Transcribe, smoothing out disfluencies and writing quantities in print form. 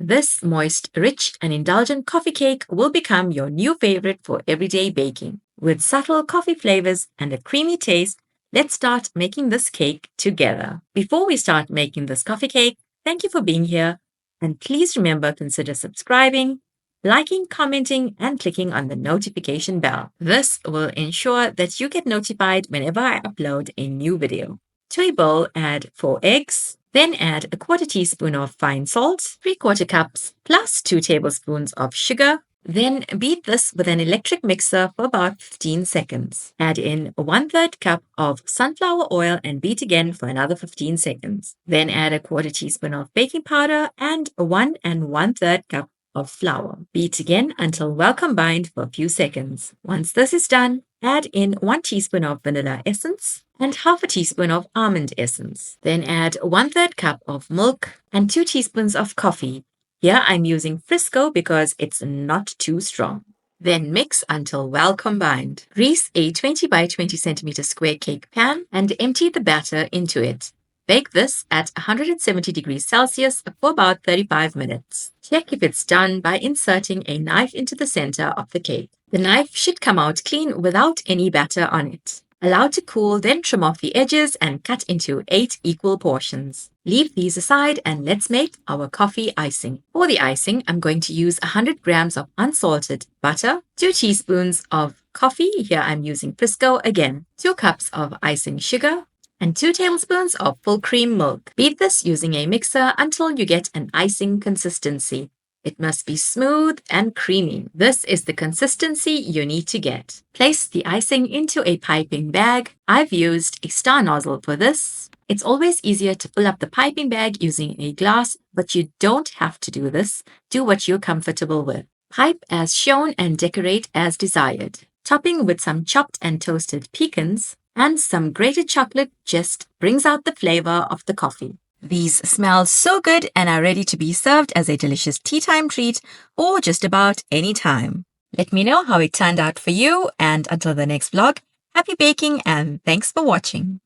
This moist, rich, and indulgent coffee cake will become your new favorite for everyday baking. With subtle coffee flavors and a creamy taste, let's start making this cake together. Before we start making this coffee cake, thank you for being here. And please remember, consider subscribing, liking, commenting, and clicking on the notification bell. This will ensure that you get notified whenever I upload a new video. To a bowl, add 4 eggs. Then add a 1/4 teaspoon of fine salt, 3/4 cups, plus 2 tablespoons of sugar. Then beat this with an electric mixer for about 15 seconds. Add in 1/3 cup of sunflower oil and beat again for another 15 seconds. Then add a 1/4 teaspoon of baking powder and 1 1/3 cup of flour. Beat again until well combined for a few seconds. Once this is done, add in 1 teaspoon of vanilla essence and 1/2 teaspoon of almond essence. Then add 1/3 cup of milk and 2 teaspoons of coffee. Here I'm using Frisco because it's not too strong. Then mix until well combined. Grease a 20 by 20 centimeter square cake pan and empty the batter into it. Bake this at 170 degrees Celsius for about 35 minutes. Check if it's done by inserting a knife into the center of the cake. The knife should come out clean without any batter on it. Allow to cool, then trim off the edges and cut into 8 equal portions. Leave these aside and let's make our coffee icing. For the icing, I'm going to use 100 grams of unsalted butter, 2 teaspoons of coffee, here I'm using Frisco again, 2 cups of icing sugar, and 2 tablespoons of full cream milk. Beat this using a mixer until you get an icing consistency. It must be smooth and creamy. This is the consistency you need to get. Place the icing into a piping bag. I've used a star nozzle for this. It's always easier to fill up the piping bag using a glass, but you don't have to do this. Do what you're comfortable with. Pipe as shown and decorate as desired. Topping with some chopped and toasted pecans and some grated chocolate just brings out the flavor of the coffee. These smell so good and are ready to be served as a delicious tea time treat or just about any time. Let me know how it turned out for you, and until the next vlog, happy baking and thanks for watching.